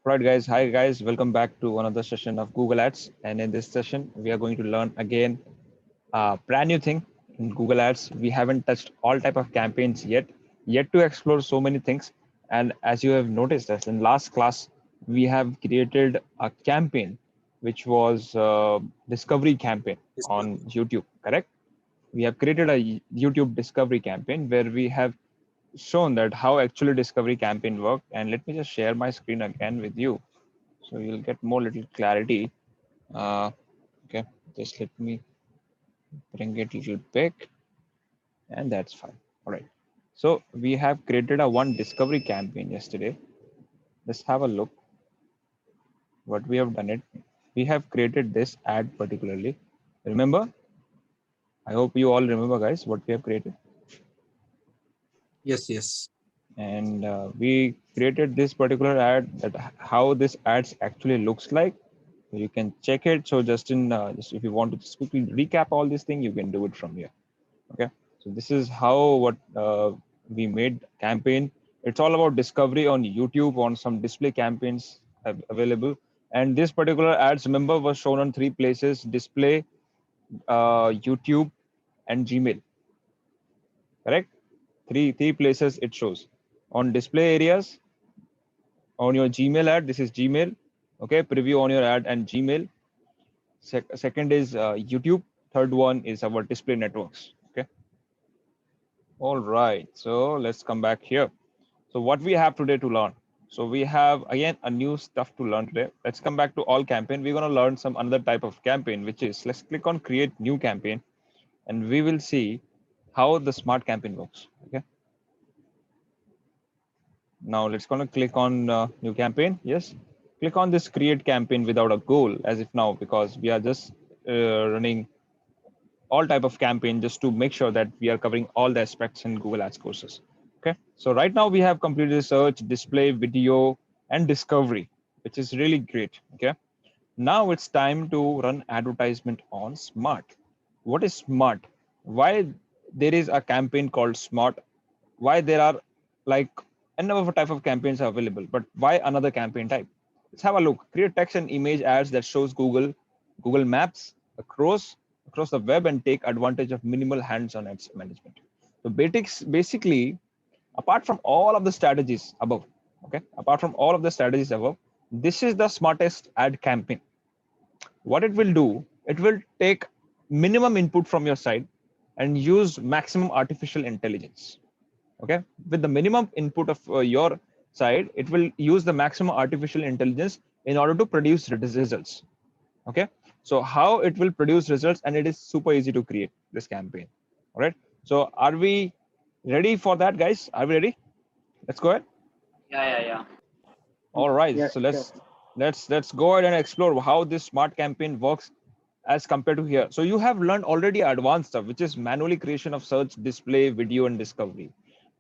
Right, guys. Hi, guys. Welcome back to another session of Google Ads. And in this session, we are going to learn again a brand new thing in Google Ads. We haven't touched all type of campaigns yet to explore so many things. And as you have noticed, as in last class, we have created a campaign, which was discovery campaign on YouTube. Correct? We have created a YouTube discovery campaign where we have shown that how actually discovery campaign work. And let me just share my screen again with you so you'll get more little clarity. uh, okay, just let me bring it a little big, and that's fine. All right, so we have created a one discovery campaign yesterday. Let's have a look what we have done. It we have created this ad particularly. Remember, I hope you all remember, guys, what we have created. Yes, yes. And we created this particular ad, that how this ads actually looks like. You can check it. So just if you want to just quickly recap all this thing, you can do it from here. Okay, so this is how what we made campaign. It's all about discovery on YouTube, on some display campaigns available. And this particular ads, remember, was shown on three places: display, YouTube, and Gmail. Correct? Three places it shows. On display areas, on your Gmail ad, this is Gmail. Okay, preview on your ad and Gmail. Second is YouTube. Third one is our display networks. Okay. All right. So let's come back here. So what we have today to learn. So we have again a new stuff to learn today. Let's come back to all campaign. We're going to learn some another type of campaign, which is, let's click on create new campaign, and we will see how the smart campaign works. Okay. Now let's gonna click on new campaign. Yes. Click on this create campaign without a goal as if now, because we are just running all type of campaign just to make sure that we are covering all the aspects in Google Ads courses. Okay. So right now we have completed search, display, video, and discovery, which is really great. Okay. Now it's time to run advertisement on Smart. What is Smart? Why there is a campaign called Smart? Why there are like a number of type of campaigns are available, but why another campaign type? Let's have a look. Create text and image ads that shows Google Maps across the web and take advantage of minimal hands-on ads management. So basically, apart from all of the strategies above, okay, apart from all of the strategies above, this is the smartest ad campaign. What it will do, it will take minimum input from your side and use maximum artificial intelligence. Okay, with the minimum input of your side, it will use the maximum artificial intelligence in order to produce results. Okay, so how it will produce results, and it is super easy to create this campaign. All right, so are we ready for that, guys? Are we ready? Let's go ahead. Yeah. All right, Yes, so sure. let's go ahead and explore how this smart campaign works as compared to here. So you have learned already advanced stuff, which is manually creation of search, display, video, and discovery.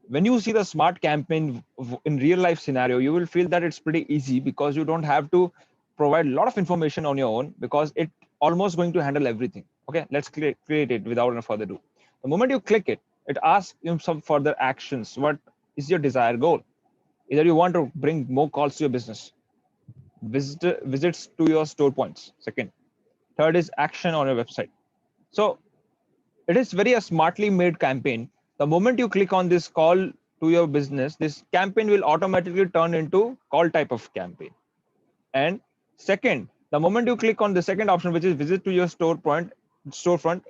When you see the smart campaign in real life scenario, you will feel that it's pretty easy because you don't have to provide a lot of information on your own, because it almost going to handle everything. Okay, let's create it without any further ado. The moment you click it, it asks you some further actions. What is your desired goal? Either you want to bring more calls to your business, visits to your store points. Second, third is action on your website. So it is very a smartly made campaign. The moment you click on this call to your business, this campaign will automatically turn into call type of campaign. And second, the moment you click on the second option, which is visit to your storefront,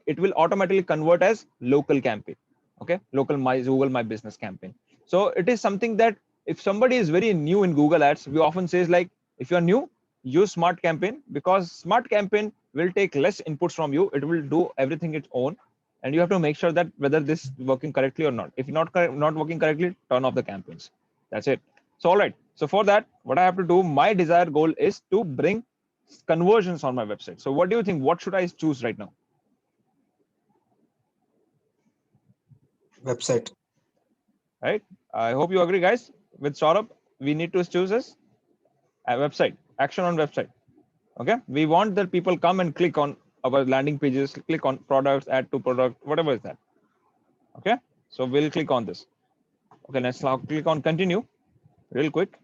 it will automatically convert as local campaign. Okay, local my Google My Business campaign. So it is something that if somebody is very new in Google Ads, we often say is like, if you're new, use smart campaign, because smart campaign will take less inputs from you. It will do everything its own, and you have to make sure that whether this is working correctly or not. If not working correctly, turn off the campaigns. That's it. So all right, so for that, what I have to do, my desired goal is to bring conversions on my website. So what do you think? What should I choose right now? Website. Right? I hope you agree, guys. With Saurabh, we need to choose this website, action on website. Okay, we want that people come and click on our landing pages, click on products, add to product, whatever is that. Okay, so we'll click on this. Okay, let's now click on continue real quick.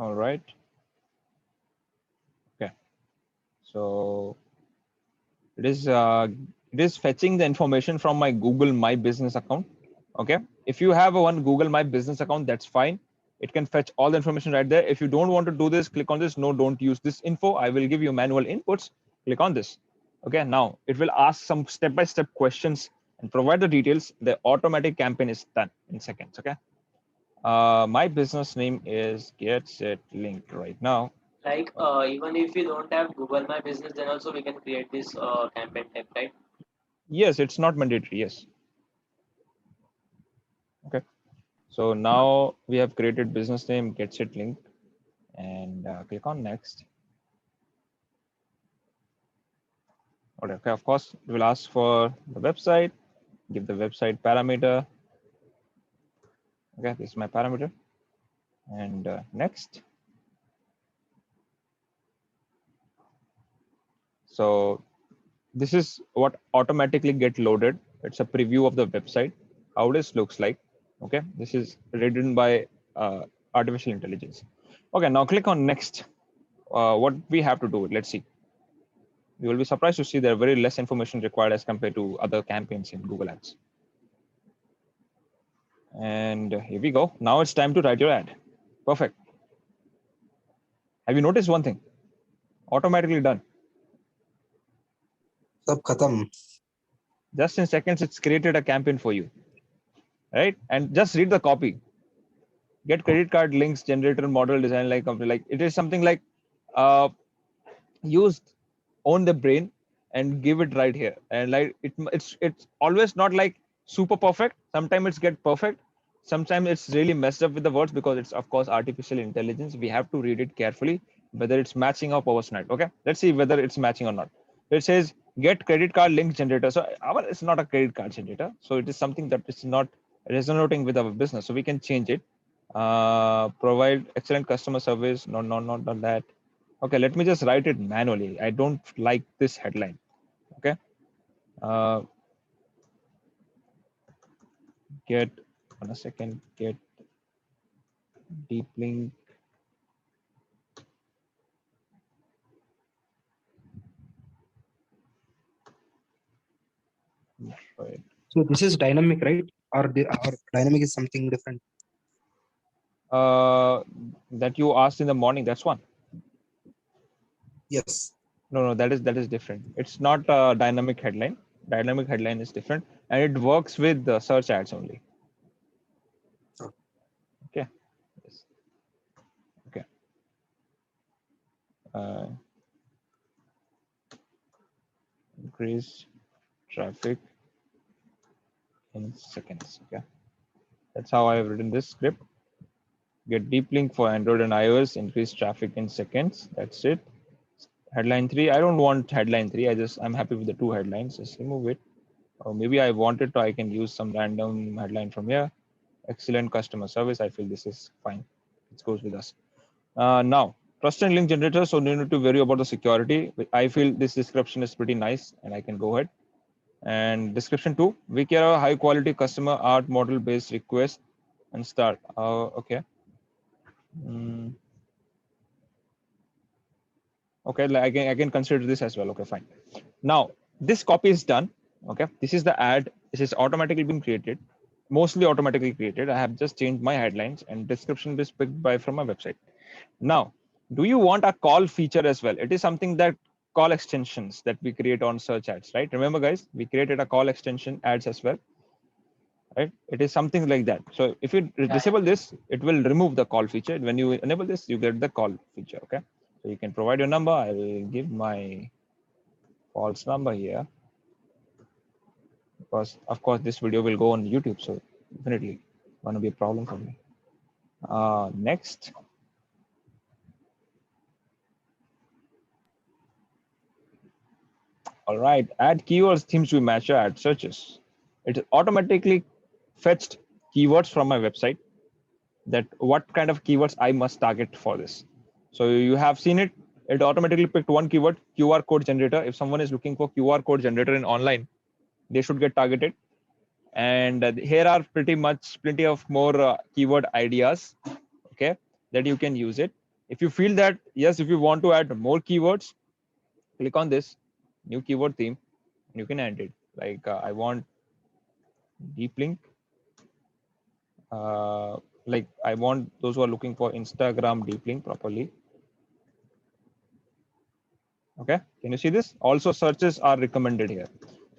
All right. Okay. So it is fetching the information from my Google My Business account. Okay. If you have one Google My Business account, that's fine. It can fetch all the information right there. If you don't want to do this, click on this. No, don't use this info. I will give you manual inputs. Click on this. Okay. Now it will ask some step-by-step questions and provide the details. The automatic campaign is done in seconds. Okay. My business name is Get Set Link right now. Like even if we don't have Google My Business, then also we can create this campaign type, right? Yes, it's not mandatory. Yes. Okay. So now we have created business name Get Set Link and click on next. Okay. Of course, it will ask for the website. Give the website parameter. Okay, this is my parameter. And next. So this is what automatically get loaded. It's a preview of the website, how this looks like. Okay, this is written by artificial intelligence. Okay, now click on next. What we have to do, let's see. You will be surprised to see there are very less information required as compared to other campaigns in Google Ads. And here we go. Now it's time to write your ad. Perfect. Have you noticed one thing? Automatically done. Sab khatam. Just in seconds, it's created a campaign for you, right? And just read the copy. Get credit card links generator model design like company. Like it is something like use own the brain and give it right here. And like it's always not like super perfect. Sometimes it's get perfect. Sometimes it's really messed up with the words because it's of course artificial intelligence. We have to read it carefully whether it's matching up or not. Okay, let's see whether it's matching or not. It says get credit card link generator. So our it's not a credit card generator. So it is something that is not resonating with our business. So we can change it. Provide excellent customer service. No, no, not that. Okay, let me just write it manually. I don't like this headline. Okay. Get on a second. Get deep link. Right. So this is dynamic, right? Or dynamic is something different. That you asked in the morning. That's one. Yes. No, that is different. It's not a dynamic headline. Dynamic headline is different, and it works with the search ads only. Oh. Okay. Yes. Okay. Increase traffic in seconds. Okay. That's how I've written this script. Get deep link for Android and iOS. Increase traffic in seconds. That's it. Headline 3. I don't want headline 3. I'm happy with the 2 headlines. Just remove it. Or maybe I want it, I can use some random headline from here. Excellent customer service. I feel this is fine. It goes with us. Now, trust and link generator. So no need to worry about the security. I feel this description is pretty nice and I can go ahead. And description 2, we care a high quality customer art model based request and start. Okay. Okay, like I can consider this as well. Okay, fine. Now this copy is done. Okay, this is the ad. This is automatically being created, mostly automatically created. I have just changed my headlines and description is picked by from my website. Now, do you want a call feature as well? It is something that call extensions that we create on search ads, right? Remember, guys, we created a call extension ads as well, right? It is something like that. So if you disable this, it will remove the call feature. When you enable this, you get the call feature. Okay. So you can provide your number. I will give my false number here because of course this video will go on YouTube. So definitely going to be a problem for me. Next. All right. Add keywords themes to match your ad searches. It automatically fetched keywords from my website that what kind of keywords I must target for this. So you have seen it. It automatically picked one keyword, QR code generator. If someone is looking for QR code generator in online, they should get targeted. And here are plenty of more keyword ideas, okay, that you can use it. If you feel that, yes, if you want to add more keywords, click on this new keyword theme. You can add it. Like I want deep link. Like I want those who are looking for Instagram deep link properly. Okay, can you see this? Also, searches are recommended here.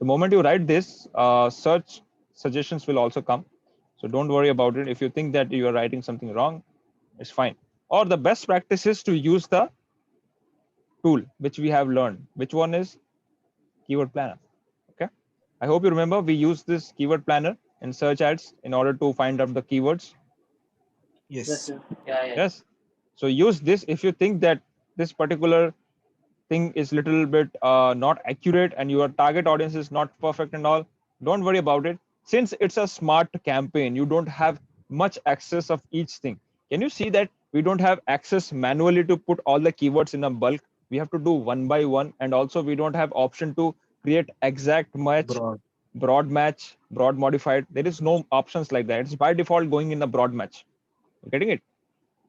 The moment you write this, search suggestions will also come. So don't worry about it. If you think that you are writing something wrong, it's fine. Or the best practice is to use the tool which we have learned. Which one is Keyword Planner? Okay, I hope you remember we use this Keyword Planner in search ads in order to find out the keywords. Yes, Yes. sir. Yeah, yeah. Yes. So use this if you think that this particular thing is little bit not accurate and your target audience is not perfect and all. Don't worry about it. Since it's a smart campaign, you don't have much access of each thing. Can you see that we don't have access manually to put all the keywords in a bulk? We have to do one by one, and also we don't have option to create exact match, Broad. broad match, broad modified. There is no options like that. It's by default going in a broad match. Getting it?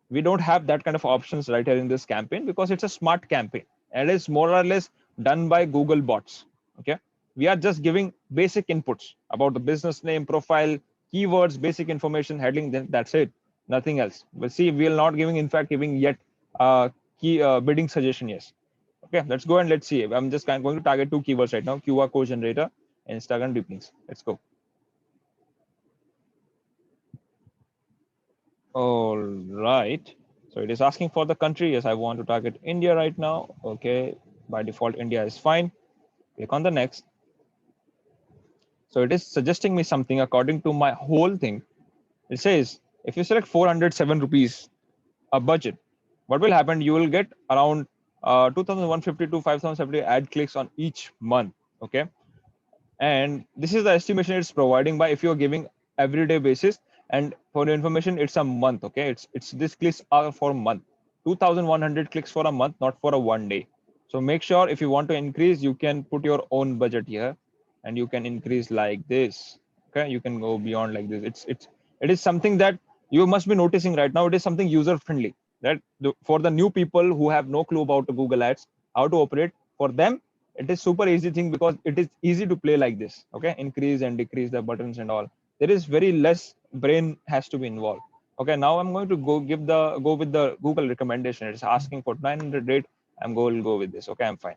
We don't have that kind of options right here in this campaign because it's a smart campaign and it's more or less done by Google bots. Okay, we are just giving basic inputs about the business name, profile, keywords, basic information, heading, then that's it, nothing else. We'll see, we'll not giving, in fact giving yet key bidding suggestion. Yes. Okay, let's go and let's see. I'm just going to target two keywords right now: QR code generator and Instagram deep links. Let's go. All right. So it is asking for the country. Yes, I want to target India right now. Okay. By default, India is fine. Click on the next. So it is suggesting me something according to my whole thing. It says if you select 407 rupees a budget, what will happen? You will get around 2,150 to 5,070 ad clicks on each month. Okay. And this is the estimation it's providing by if you're giving everyday basis, and for your information it's a month. Okay, it's this clicks are for a month, 2,100 clicks for a month, not for a one day. So make sure if you want to increase, you can put your own budget here and you can increase like this. Okay, you can go beyond like this. It is something that you must be noticing right now. It is something user friendly, that for the new people who have no clue about the Google ads, how to operate, for them it is super easy thing because it is easy to play like this. Okay, increase and decrease the buttons and all. There is very less brain has to be involved. Okay, now I'm going to go with the Google recommendation. It's asking for 900 rate. I'm going to go with this. Okay, I'm fine.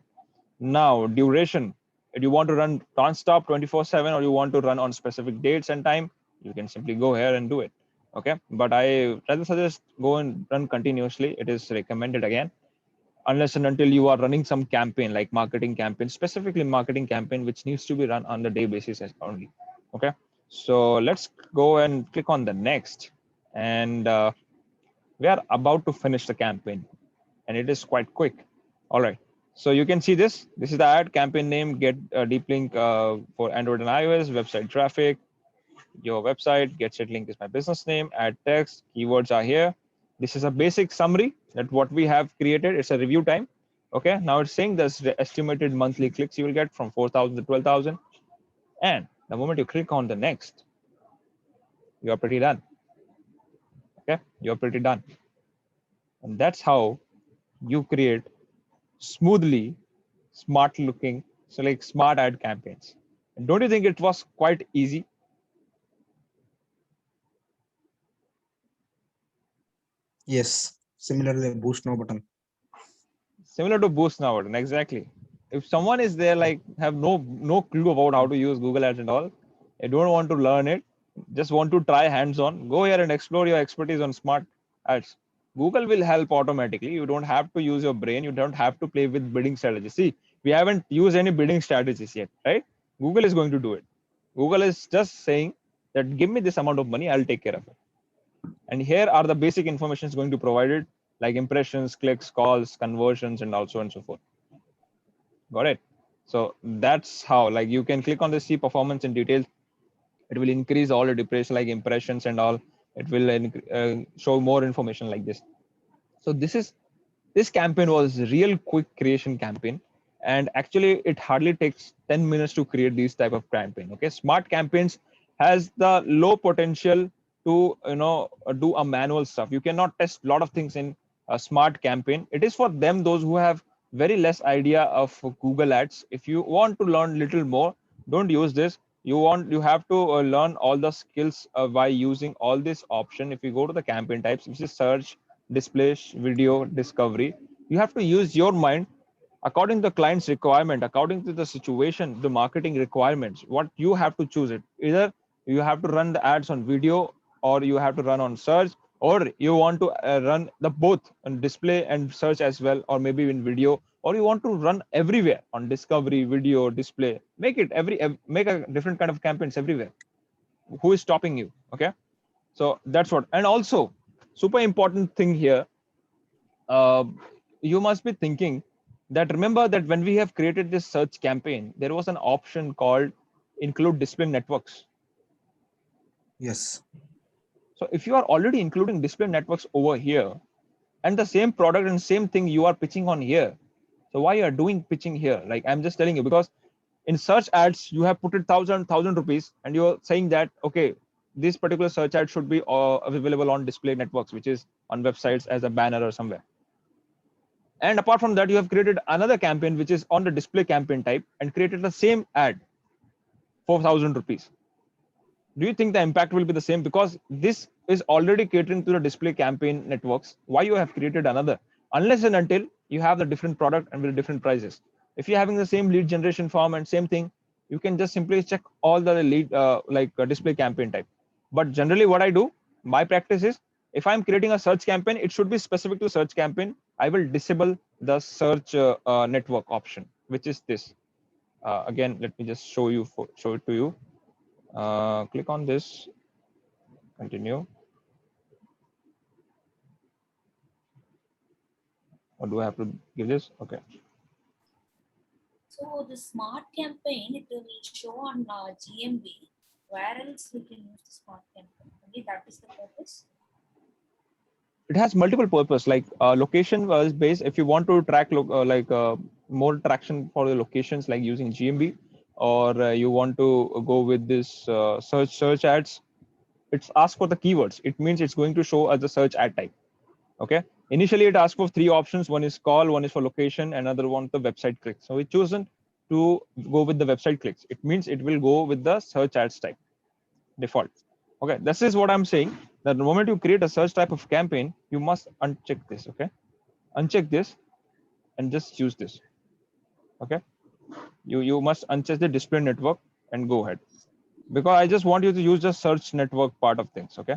Now duration, if you want to run non-stop 24/7 or you want to run on specific dates and time, you can simply go here and do it. Okay, but I rather suggest go and run continuously. It is recommended again, unless and until you are running some campaign like marketing campaign, specifically marketing campaign, which needs to be run on the day basis only. Okay, so let's go and click on the next, and we are about to finish the campaign, and it is quite quick. All right, so you can see this. This is the ad campaign name. Get a deep link for Android and iOS. Website traffic. Your website. Get set link is my business name. Add text. Keywords are here. This is a basic summary that what we have created. It's a review time. Okay, now it's saying this estimated monthly clicks you will get from 4,000 to 12,000. And the moment you click on the next, you're pretty done. Okay, you're pretty done. And that's how you create smoothly smart looking, so like smart ad campaigns. And don't you think it was quite easy? Yes. Similarly, boost now button. Similar to Boost now, and exactly. If someone is there like have no clue about how to use Google Ads and all, I don't want to learn it, just want to try hands-on, go here and explore your expertise on smart ads. Google will help automatically. You don't have to use your brain. You don't have to play with bidding strategies. See, we haven't used any bidding strategies yet, right? Google is going to do it. Google is just saying that give me this amount of money, I'll take care of it. And here are the basic information is going to provide it, like impressions, clicks, calls, conversions, and also and so forth. Got it? So that's how, like, you can click on the see performance in detail. It will increase all the depression, like impressions and all. It will show more information like this. So this campaign was real quick creation campaign, and actually it hardly takes 10 minutes to create these type of campaign. Okay, smart campaigns has the low potential to do a manual stuff. You cannot test a lot of things in a smart campaign. It is for them, those who have very less idea of Google Ads. If you want to learn little more, don't use this. You have to learn all the skills by using all this option. If you go to the campaign types, which is search, display, video, discovery, you have to use your mind according to the client's requirement, according to the situation, the marketing requirements. What you have to choose it. Either you have to run the ads on video, or you have to run on search, or you want to run the both on display and search as well, or maybe in video, or you want to run everywhere on discovery, video, display. Make it make a different kind of campaigns everywhere. Who is stopping you? Okay, so that's what. And also, super important thing here, uh, you must be thinking that, remember that when we have created this search campaign, there was an option called include display networks. Yes. So if you are already including display networks over here, and the same product and same thing you are pitching on here, so why you are doing pitching here? Like, I'm just telling you, because in search ads you have put it thousand rupees, and you're saying that, okay, this particular search ad should be available on display networks, which is on websites as a banner or somewhere. And apart from that, you have created another campaign which is on the display campaign type and created the same ad, 4,000 rupees. Do you think the impact will be the same? Because this is already catering to the display campaign networks. Why you have created another? Unless and until you have the different product and with different prices. If you're having the same lead generation form and same thing, you can just simply check all the lead display campaign type. But generally what I do, my practice is, if I'm creating a search campaign, it should be specific to search campaign. I will disable the search network option, which is this. Again, let me just show it to you. Click on this, continue. Or do I have to give this? Okay. So the smart campaign, it will show on GMB. Where else we can use the smart campaign? Only that is the purpose. It has multiple purpose, like location was based. If you want to track more traction for the locations, like using GMB, or you want to go with this search ads, it's asked for the keywords. It means it's going to show as a search ad type. Okay. Initially, it asks for 3 options. One is call, one is for location, another one the website clicks. So we've chosen to go with the website clicks. It means it will go with the search ads type default. Okay, this is what I'm saying, that the moment you create a search type of campaign, you must uncheck this. Okay, uncheck this and just use this. Okay, you must uncheck the display network and go ahead, because I just want you to use the search network part of things. Okay,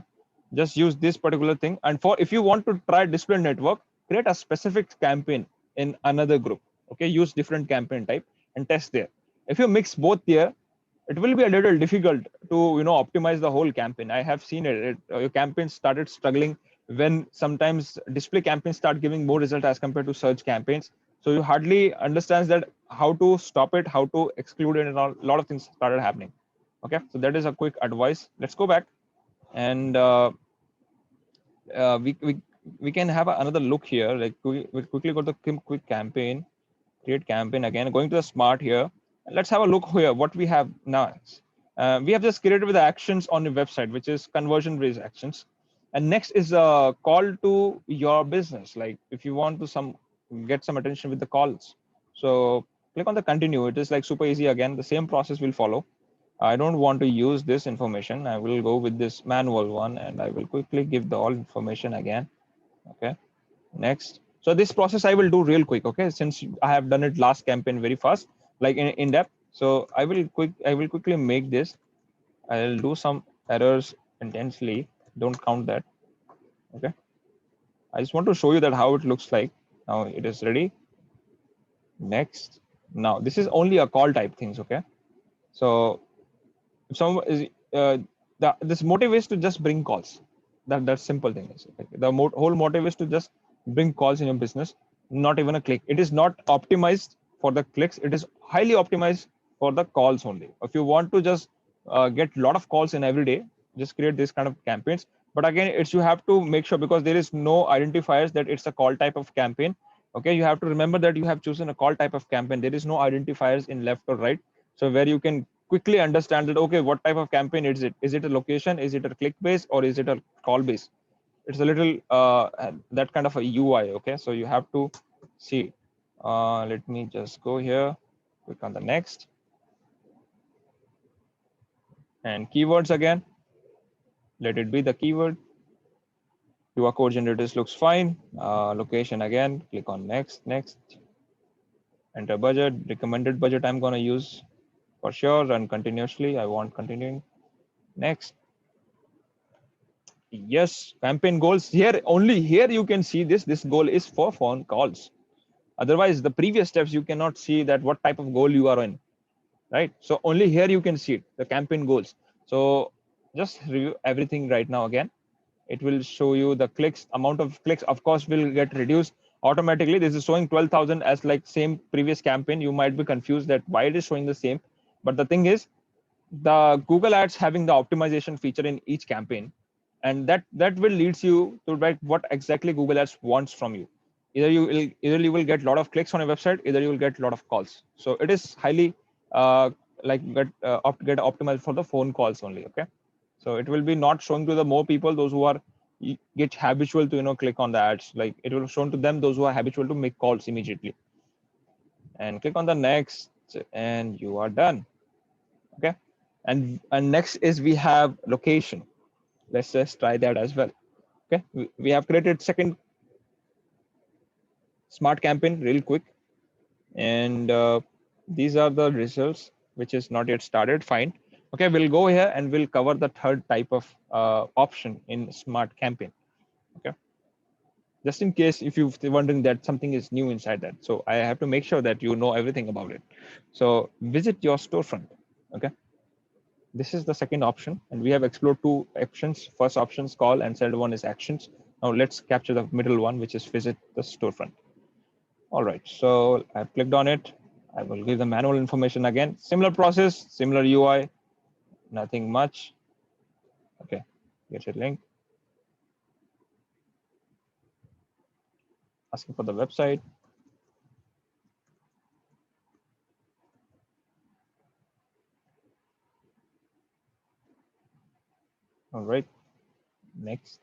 just use this particular thing. And for if you want to try display network, create a specific campaign in another group. Okay, use different campaign type and test there. If you mix both there, it will be a little difficult to optimize the whole campaign. I have seen it. Your campaign started struggling when sometimes display campaigns start giving more result as compared to search campaigns. So you hardly understands that how to stop it, how to exclude it, and a lot of things started happening. Okay, so that is a quick advice. Let's go back, and we can have another look here. Like we quickly go to the quick campaign, create campaign again, going to the smart here. Let's have a look here what we have now. We have just created with the actions on the website, which is conversion based actions. And next is a call to your business. Like if you want to get some attention with the calls. So click on the continue. It is like super easy. Again, the same process will follow. I don't want to use this information. I will go with this manual one, and I will quickly give the all information again. Okay, next. So this process I will do real quick. Okay, since I have done it last campaign very fast, like in depth. So I will quickly make this. I'll do some errors intensely. Don't count that. Okay, I just want to show you that how it looks like. Now it is ready. Next. Now this is only a call type things. Okay, so if someone is this motive is to just bring calls. That simple thing is, okay? The whole motive is to just bring calls in your business, not even a click. It is not optimized for the clicks. It is highly optimized for the calls only. If you want to just get a lot of calls in every day, just create this kind of campaigns. But again, you have to make sure, because there is no identifiers that it's a call type of campaign. Okay, you have to remember that you have chosen a call type of campaign. There is no identifiers in left or right. So where you can quickly understand that, okay, what type of campaign is it? Is it a location? Is it a click base, or is it a call base? it's a little that kind of a UI. Okay, so you have to see. Let me just go here, click on the next, and keywords again. Let it be the keyword. QR code generators looks fine. Location again, click on next, next. Enter budget, recommended budget I'm gonna use for sure, run continuously. I want continuing. Next. Yes, campaign goals here, only here you can see this goal is for phone calls. Otherwise, the previous steps you cannot see that what type of goal you are in, right? So only here you can see it, the campaign goals. So just review everything right now again. It will show you the clicks, amount of clicks, of course, will get reduced automatically. This is showing 12,000 as like same previous campaign. You might be confused that why it is showing the same. But the thing is, the Google Ads having the optimization feature in each campaign, and that will leads you to like what exactly Google Ads wants from you. Either you will get a lot of clicks on your website, either you will get a lot of calls. So it is highly like get optimized for the phone calls only. Okay, so it will be not showing to the more people those who are get habitual to click on the ads. Like it will show to them those who are habitual to make calls immediately. And click on the next, and you are done. Okay, and next is we have location. Let's just try that as well. Okay, we have created second smart campaign real quick, and these are the results, which is not yet started. Fine. Okay, we'll go here and we'll cover the third type of option in smart campaign. Okay, just in case if you're wondering that something is new inside that, so I have to make sure that you know everything about it. So visit your storefront. Okay, this is the second option, and we have explored two options. First option is call, and second one is actions. Now let's capture the middle one, which is visit the storefront. All right, so I've clicked on it. I will give the manual information again. Similar process, similar UI, nothing much. Okay, get your link. Asking for the website. All right, next.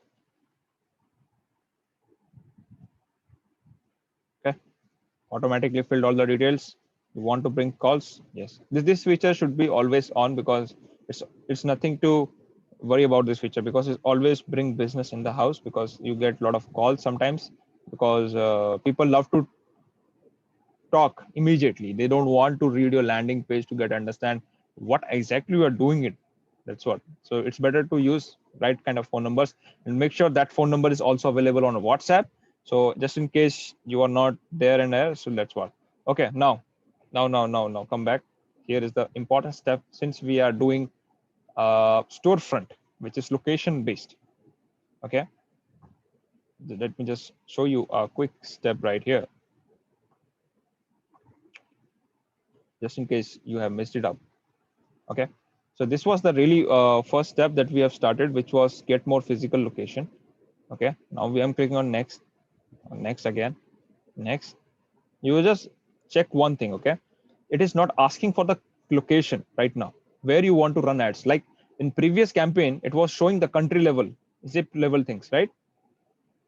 Okay, automatically filled all the details. You want to bring calls? Yes. This feature should be always on, because it's nothing to worry about this feature, because it's always bring business in the house, because you get a lot of calls sometimes, because people love to talk immediately. They don't want to read your landing page to get understand what exactly you are doing it. That's what. So it's better to use right kind of phone numbers, and make sure that phone number is also available on WhatsApp. So just in case you are not there and there, so that's what. Okay, now come back. Here is the important step, since we are doing storefront, which is location based. Okay, let me just show you a quick step right here, just in case you have messed it up. Okay, so this was the really first step that we have started, which was get more physical location. Okay, now we am clicking on next, again, next. You will just check one thing. Okay, it is not asking for the location right now where you want to run ads. Like in previous campaign, it was showing the country level, zip level things, right?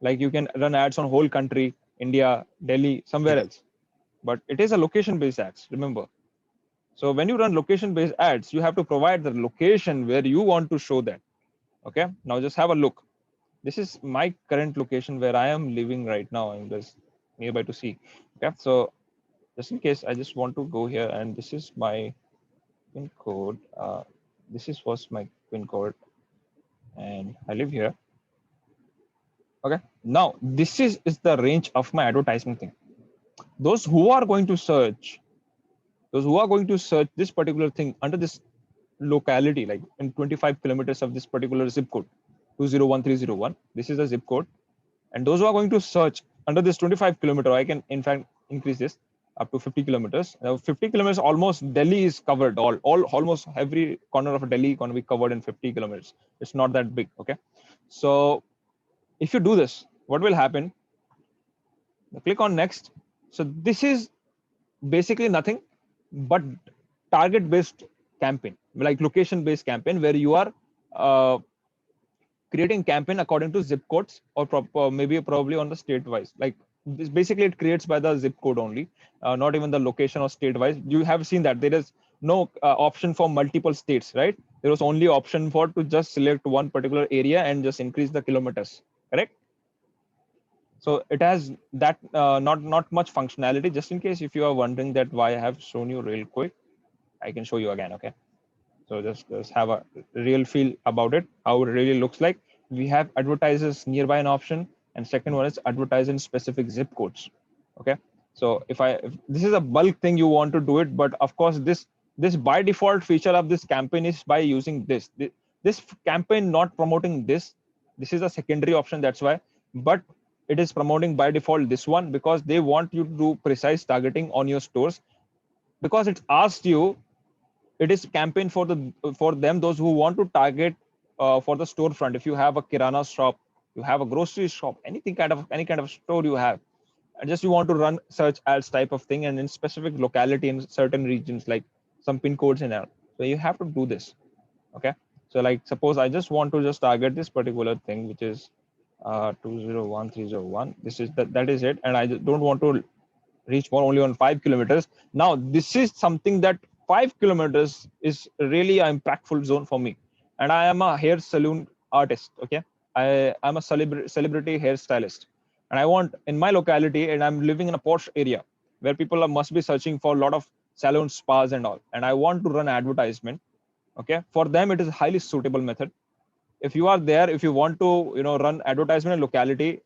Like you can run ads on whole country, India, Delhi, somewhere else, but it is a location based ads, remember. So when you run location based ads, you have to provide the location where you want to show that. Okay, now just have a look. This is my current location where I am living right now. I'm just nearby to see. Okay, so just in case, I just want to go here, and this is my pin code. This was my pin code, and I live here. Okay, now this is the range of my advertisement thing. Those who are going to search, this particular thing under this locality, like in 25 kilometers of this particular zip code, 201301, this is the zip code. And those who are going to search under this 25 kilometer, I can in fact increase this up to 50 kilometers. Now 50 kilometers, almost Delhi is covered. Almost every corner of Delhi going to be covered in 50 kilometers. It's not that big. Okay, so if you do this, what will happen? Click on next. So this is basically nothing but target based campaign, like location based campaign, where you are creating campaign according to zip codes or maybe probably on the state wise. Like this, basically it creates by the zip code only, not even the location or state wise. You have seen that there is no option for multiple states, right? There was only option for to just select one particular area and just increase the kilometers, correct? So it has that not much functionality. Just in case if you are wondering that why I have shown you real quick, I can show you again. Okay, so just have a real feel about it, how it really looks like. We have advertisers nearby an option, and second one is advertise in specific zip codes. Okay, so if this is a bulk thing you want to do it, but of course this by default feature of this campaign is by using this campaign not promoting this. This is a secondary option, that's why. But it is promoting by default this one because they want you to do precise targeting on your stores, because it's asked you, it is campaign for them those who want to target for the storefront. If you have a kirana shop, you have a grocery shop, any kind of store you have, and just you want to run search ads type of thing, and in specific locality in certain regions like some pin codes and all, so you have to do this. Okay, so like suppose I just want to just target this particular thing, which is 201301. This is that is it, and I just don't want to reach more only on 5 kilometers. Now this is something that 5 kilometers is really an impactful zone for me, and I am a hair salon artist. Okay, I'm a celebrity hairstylist, and I want in my locality, and I'm living in a posh area where people must be searching for a lot of salon spas and all, and I want to run advertisement. Okay, for them it is a highly suitable method. If you are there, if you want to run advertisement in locality,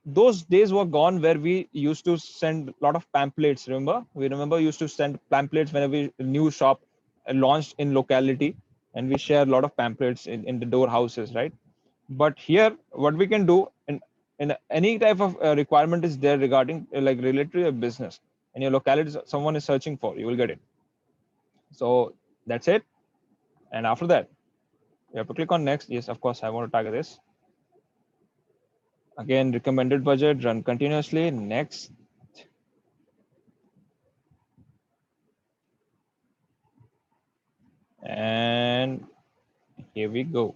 those days were gone where we used to send a lot of pamphlets. Remember used to send pamphlets whenever a new shop launched in locality, and we share a lot of pamphlets in the door houses, right? But here what we can do, in any type of requirement is there regarding like related to your business and your locality, someone is searching for, you will get it. So that's it. And after that you have to click on next. Yes, of course I want to target this. Again, recommended budget, run continuously. Next. And here we go.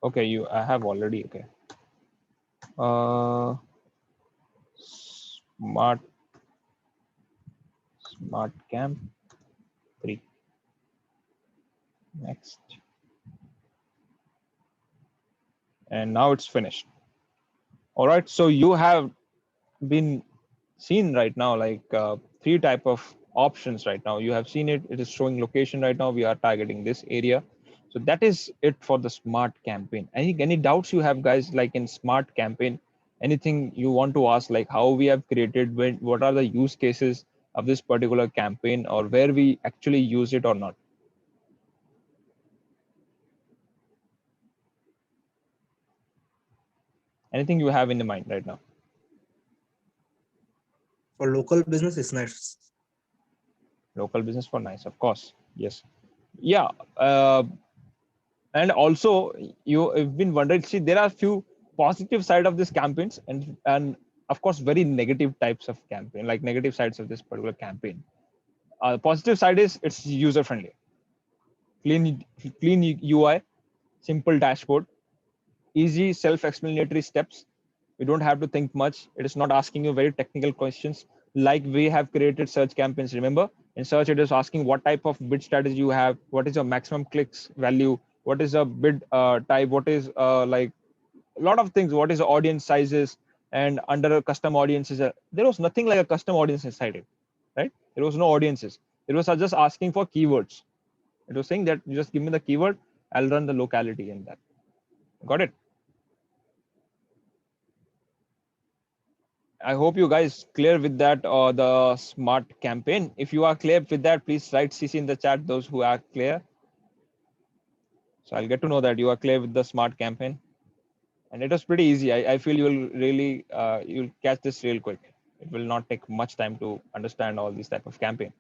Okay, I have already, okay. Smart Camp 3. Next. And now it's finished. All right, so you have been seen right now like 3 type of options right now. You have seen it. It is showing location right now. We are targeting this area. So that is it for the smart campaign. Any doubts you have, guys, like in smart campaign? Anything you want to ask, like how we have created, what are the use cases of this particular campaign, or where we actually use it or not? Anything you have in the mind right now? For local business, it's nice. Local business for nice, of course. Yes. Yeah. And also you've been wondering, see, there are few positive side of this campaigns, and of course very negative types of campaign, like negative sides of this particular campaign. Positive side is it's user friendly, clean UI, simple dashboard, easy self-explanatory steps. You don't have to think much. It is not asking you very technical questions like we have created search campaigns. Remember, in search it is asking what type of bid strategy you have, what is your maximum clicks value, what is a bid type, what is like a lot of things, what is the audience sizes, and under a custom audiences, there was nothing like a custom audience inside it, right? There was no audiences. It was just asking for keywords. It was saying that you just give me the keyword, I'll run the locality in that. Got it? I hope you guys clear with that, the smart campaign. If you are clear with that, please write CC in the chat, those who are clear. So I'll get to know that you are clear with the smart campaign. And it was pretty easy. I feel you'll really, you'll catch this real quick. It will not take much time to understand all these type of campaign.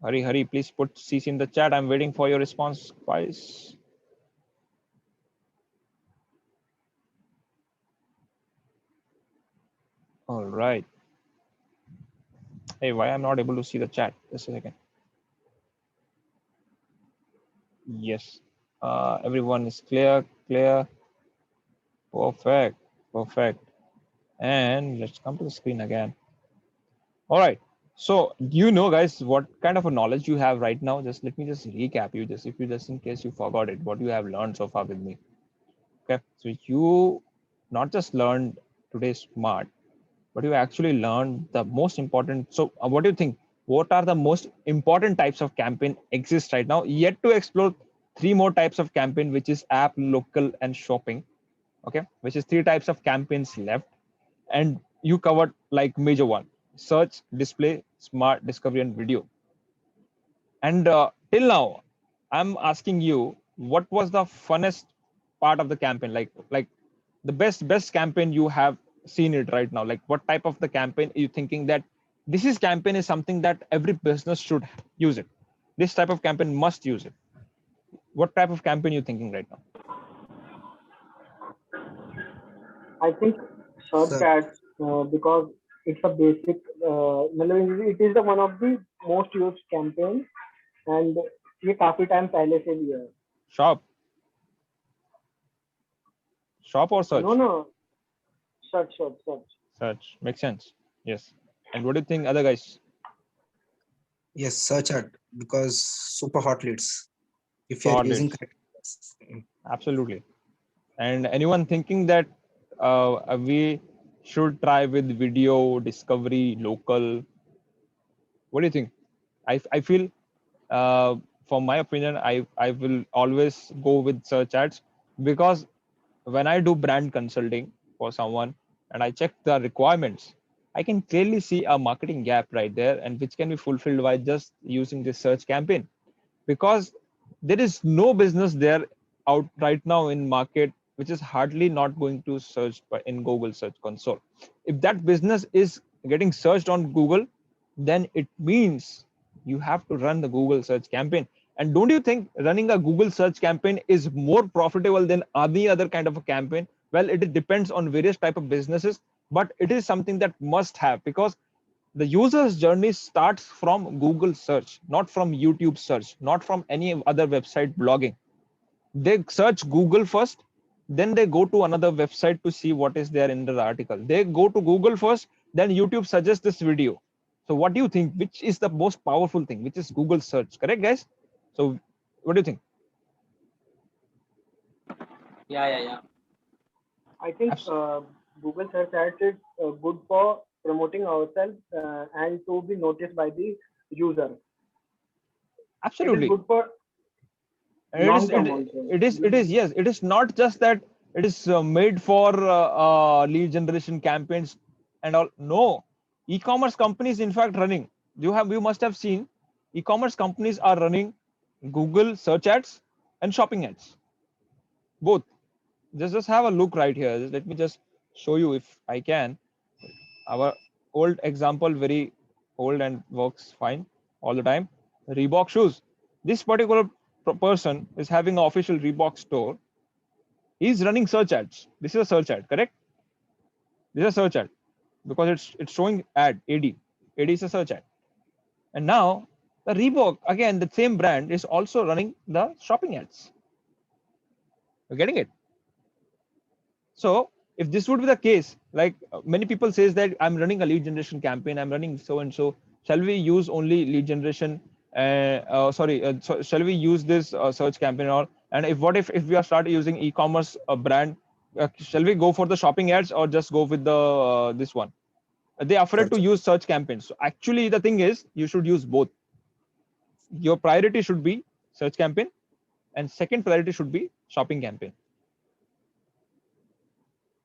Hurry, please put CC in the chat. I'm waiting for your response, guys. right. Hey, why I'm not able to see the chat? Just a second. Yes. Everyone is clear, clear. Perfect, perfect. And let's come to the screen again. All right. So you know, guys, what kind of a knowledge you have right now? Just let me just recap you just if you just in case you forgot it, what you have learned so far with me. Okay. So you not just learned today's smart, but you actually learned the most important. So what do you think? What are the most important types of campaign exist right now? Yet to explore three more types of campaign, which is app, local, and shopping. Okay, which is three types of campaigns left, and you covered like major one: search, display, smart, discovery, and video. And till now, I'm asking you, what was the funnest part of the campaign? Like the best campaign you have seen it right now. Like what type of the campaign are you thinking that this is campaign is something that every business should use it. This type of campaign must use it. What type of campaign you thinking right now? I think search Sir, ads because it's a basic. मतलब it is the one of the most used campaign and ये काफी time पहले से भी है. Shop, shop or No, search? no, search. Search makes sense. Yes. And what do you think, other guys? yes, search ad because super hot leads. If you are Hot using leads. correct. Absolutely. And anyone thinking that we should try with video, discovery, local? What do you think? I feel, from my opinion, I will always go with search ads because when I do brand consulting for someone and I check the requirements, I can clearly see a marketing gap right there, and which can be fulfilled by just using this search campaign. Because there is no business there out right now in market which is hardly not going to search in Google search console. If that business is getting searched on Google, then it means you have to run the Google search campaign. And don't you think running a Google search campaign is more profitable than any other kind of a campaign? Well, it depends on various type of businesses, but it is something that must have, because the user's journey starts from Google search, not from YouTube search, not from any other website blogging. They search Google first, then they go to another website to see what is there in the article. They go to Google first, then YouTube suggests this video. So what do you think? Which is the most powerful thing? Which is Google search, correct, guys? So what do you think? Yeah. I think Abs- Google search ads is good for promoting ourselves and to be noticed by the user. It is Absolutely. good for And long term also. it is, yes, it is not just that it is made for lead generation campaigns and all. No, e-commerce companies in fact running, you must have seen, e-commerce companies are running Google search ads and shopping ads, both. Just have a look right here. Let me just show you if I can. Our old example, very old and works fine all the time. Reebok shoes. This particular person is having an official Reebok store. He's running search ads. This is a search ad, correct? This is a search ad because it's showing ad. Ad is a search ad. And now the Reebok, again, the same brand, is also running the shopping ads. You're getting it? So if this would be the case, like many people says that I'm running a lead generation campaign, I'm running so and so, shall we use only lead generation? So shall we use this search campaign or? And if what if we are start using e-commerce brand, shall we go for the shopping ads or just go with the this one? They are afraid to Search. use search campaigns. So actually, the thing is, you should use both. Your priority should be search campaign, and second priority should be shopping campaign.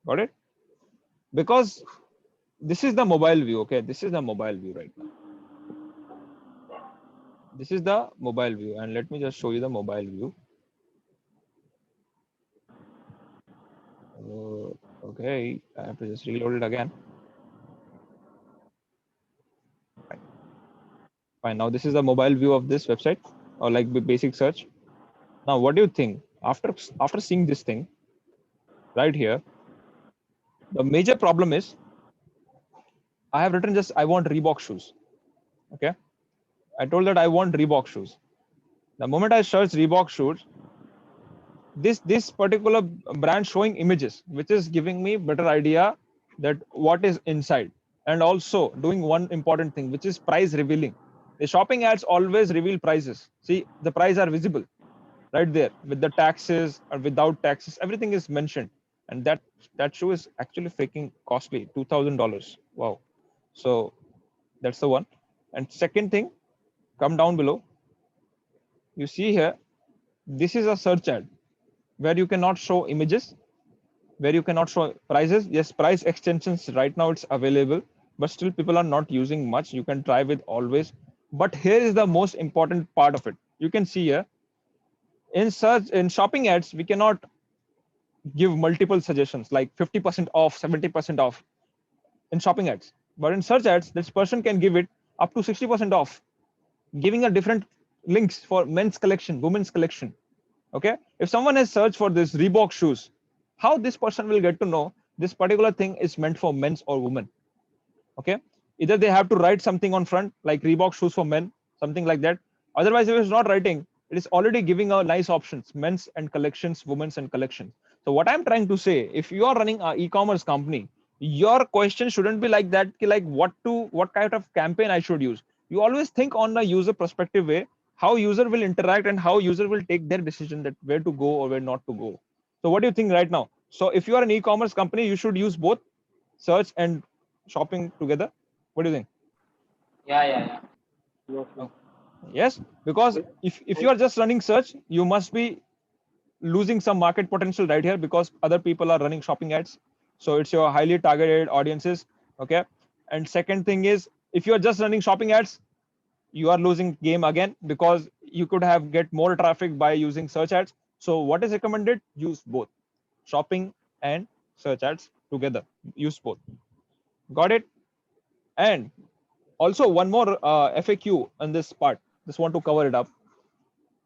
Got it? Because this is the mobile view. Okay, this is the mobile view right now. This is the mobile view, and let me just show you the mobile view. Okay, I have to just reload it again. Fine. Now this is the mobile view of this website, or like basic search. Now, what do you think after seeing this thing right here? The major problem is I have written just I want Reebok shoes. Okay. I told that I want Reebok shoes. The moment I search Reebok shoes, this particular brand showing images, which is giving me better idea that what is inside, and also doing one important thing, which is price revealing. The shopping ads always reveal prices. See, the price are visible right there with the taxes or without taxes. Everything is mentioned, and that shoe is actually freaking costly, $2,000. Wow. So that's the one. And second thing, come down below. You see here, this is a search ad where you cannot show images, where you cannot show prices. Yes, price extensions right now it's available, but still people are not using much. You can try with always. But here is the most important part of it. You can see here in search, in shopping ads, we cannot give multiple suggestions like 50% off, 70% off in shopping ads. But in search ads, this person can give it up to 60% off, giving a different links for men's collection, women's collection. Okay. If someone has searched for this Reebok shoes, how this person will get to know this particular thing is meant for men's or women? Okay. Either they have to write something on front like Reebok shoes for men, something like that. Otherwise, if it's not writing, it is already giving a nice options, men's and collections, women's and collections. So what I'm trying to say, if you are running an e-commerce company, your question shouldn't be like that, like what kind of campaign I should use. You always think on the user perspective way, how user will interact and how user will take their decision that where to go or where not to go. So what do you think right now? So if you are an e-commerce company, you should use both search and shopping together. What do you think? Yeah. Yes, yes. Yes, because if you are just running search, you must be losing some market potential right here because other people are running shopping ads. So it's your highly targeted audiences. Okay. And second thing is, if you are just running shopping ads, you are losing game again because you could have get more traffic by using search ads. So what is recommended? Use both shopping and search ads together. Use both. Got it? And also one more FAQ on this part. Just want to cover it up.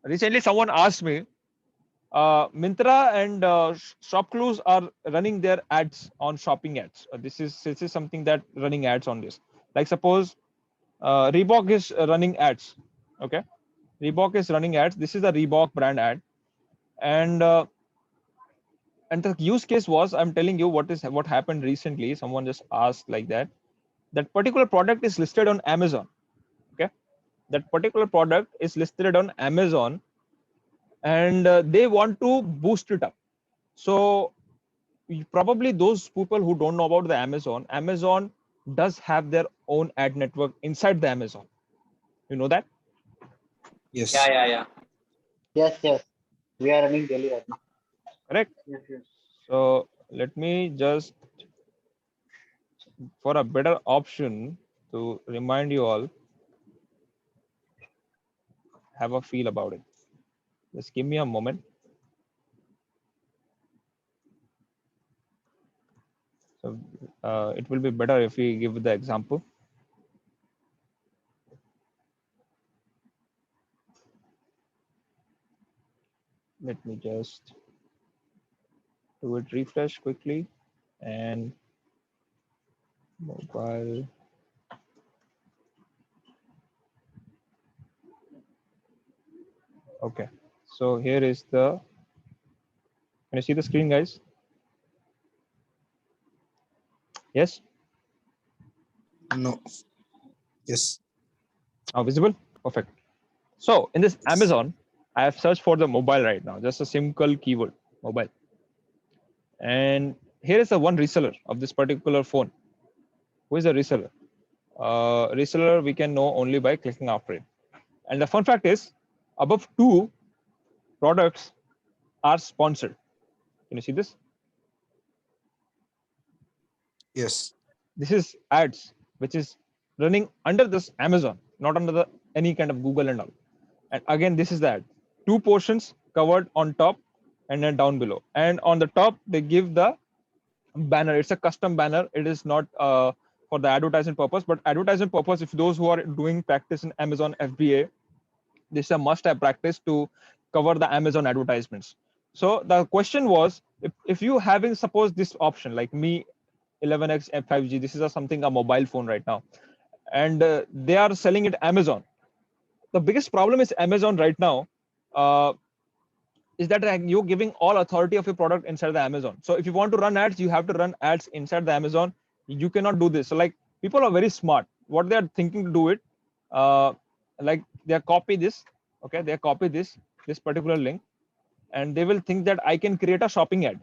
Recently, someone asked me, Mintra and ShopClues are running their ads on shopping ads. This is something that running ads on this. Like suppose Reebok is running ads. Okay, Reebok is running ads. This is a Reebok brand ad, and the use case was, I'm telling you what happened recently. Someone just asked like that. That particular product is listed on Amazon. Okay, that particular product is listed on Amazon, and they want to boost it up. So probably those people who don't know about the Amazon does have their own ad network inside the Amazon. You know that? Yes. Yeah. Yes. We are running daily right now. Correct. Yes. So let me just, for a better option to remind you all, have a feel about it. Just give me a moment. So it will be better if we give the example. Let me just do it refresh quickly and mobile. Okay, so here is the, can you see the screen, guys? Yes? No. Yes. Now visible? Perfect. So in this Amazon, I have searched for the mobile right now, just a simple keyword, mobile. And here is the one reseller of this particular phone. Who is the reseller? Reseller we can know only by clicking after it. And the fun fact is, above 2 products are sponsored. Can you see this? Yes. This is ads which is running under this Amazon, not under the any kind of Google and all. And again, this is the ad. 2 portions covered on top and then down below. And on the top, they give the banner. It's a custom banner. It is not for the advertising purpose, but advertising purpose, if those who are doing practice in Amazon FBA, this is a must-have practice to cover the Amazon advertisements. So the question was, if you having suppose this option like me 11x F5G. This is a mobile phone right now, and they are selling it Amazon. The biggest problem is Amazon right now. Is that you're giving all authority of your product inside the Amazon. So if you want to run ads, you have to run ads inside the Amazon. You cannot do this. So like people are very smart. What they are thinking to do it, like they copy this, okay? They copy this particular link, and they will think that I can create a shopping ad,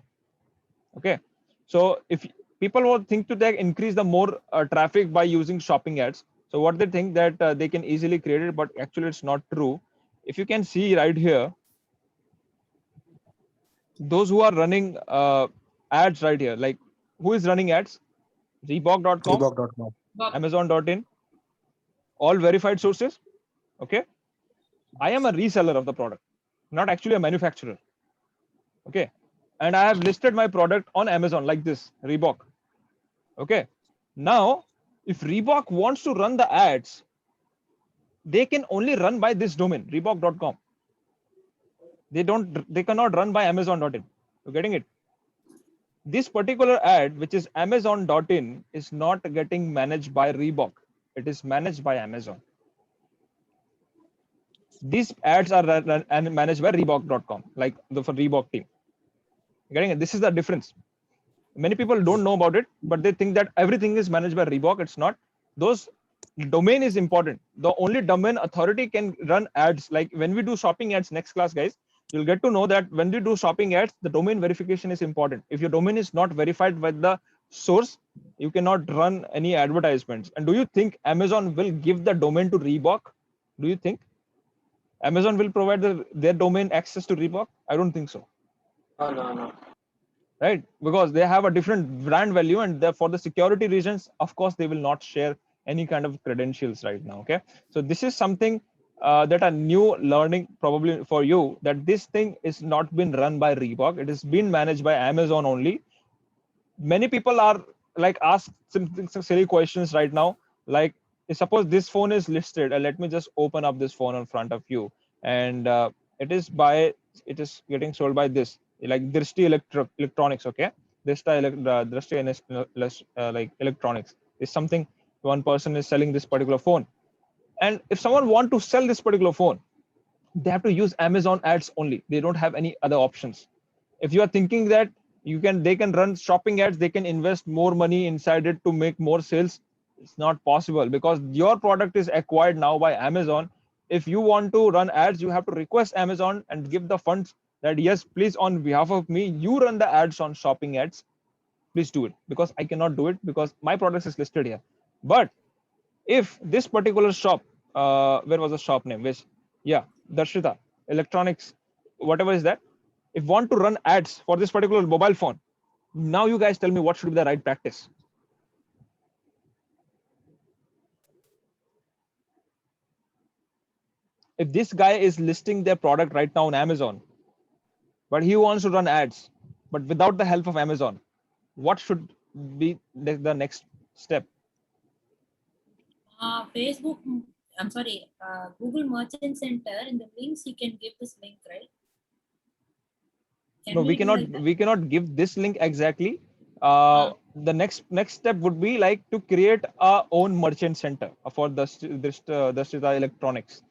okay? So if people will think to that increase the more traffic by using shopping ads. So what they think that they can easily create it, but actually it's not true. If you can see right here, those who are running ads right here, like who is running ads? Reebok.com, Reebok.com. Amazon.in, all verified sources. Okay. I am a reseller of the product, not actually a manufacturer. Okay. And I have listed my product on Amazon like this, Reebok. Okay. Now, if Reebok wants to run the ads, they can only run by this domain, Reebok.com. They cannot run by Amazon.in. You're getting it? This particular ad, which is Amazon.in, is not getting managed by Reebok. It is managed by Amazon. These ads are managed by Reebok.com, like the for Reebok team. Getting it? This is the difference. Many people don't know about it, but they think that everything is managed by Reebok. It's not. Those domain is important. The only domain authority can run ads. Like when we do shopping ads next class, guys, you'll get to know that when we do shopping ads, the domain verification is important. If your domain is not verified by the source, you cannot run any advertisements. And do you think Amazon will give the domain to Reebok? Do you think Amazon will provide their domain access to Reebok? I don't think so. No. Right? Because they have a different brand value, and for the security reasons, of course, they will not share any kind of credentials right now. Okay. So this is something that a new learning probably for you, that this thing is not been run by Reebok. It is been managed by Amazon only. Many people are like ask some silly questions right now. Like suppose this phone is listed, and let me just open up this phone in front of you, and it is getting sold by this, like Drishti Electronics. Okay. Drishti like electronics is something. One person is selling this particular phone, and if someone want to sell this particular phone, they have to use Amazon ads only. They don't have any other options. If you are thinking that they can run shopping ads, they can invest more money inside it to make more sales, it's not possible, because your product is acquired now by Amazon. If you want to run ads, you have to request Amazon and give the funds that yes, please, on behalf of me, you run the ads on shopping ads. Please do it, because I cannot do it because my product is listed here. But if this particular shop, where was the shop name? Darshita Electronics, whatever is that, if want to run ads for this particular mobile phone, now you guys tell me what should be the right practice. If this guy is listing their product right now on Amazon, but he wants to run ads, but without the help of Amazon, what should be the next step? Facebook, Google Merchant Center, in the links you can give this link, right? No, we cannot give this link exactly. The next step would be like to create our own merchant center for Dashrita Electronics.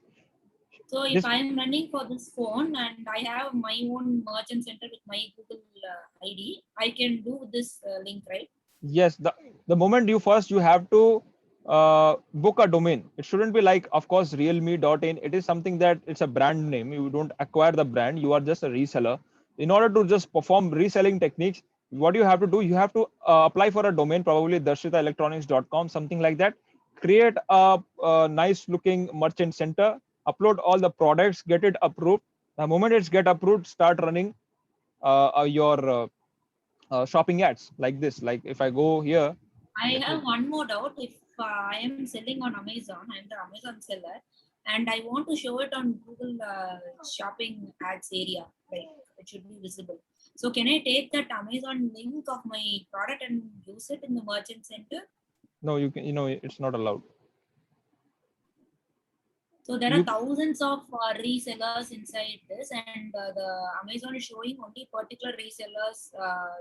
So if I am running for this phone and I have my own merchant center with my Google ID, I can do this link, right? Yes, the moment you have to book a domain. It shouldn't be like, of course, realme.in. It is something that it's a brand name. You don't acquire the brand. You are just a reseller. In order to just perform reselling techniques, what you have to do, you have to apply for a domain, probably darshitaelectronics.com, something like that. Create a nice looking merchant center, upload all the products, get it approved. The moment it's get approved, start running your shopping ads like this. Like if I go here, I have one more doubt. If I am selling on Amazon, I'm the Amazon seller, and I want to show it on Google shopping ads area, like it should be visible. So can I take that Amazon link of my product and use it in the merchant center? No, you can. It's not allowed. So there are thousands of resellers inside this, and the Amazon is showing only particular resellers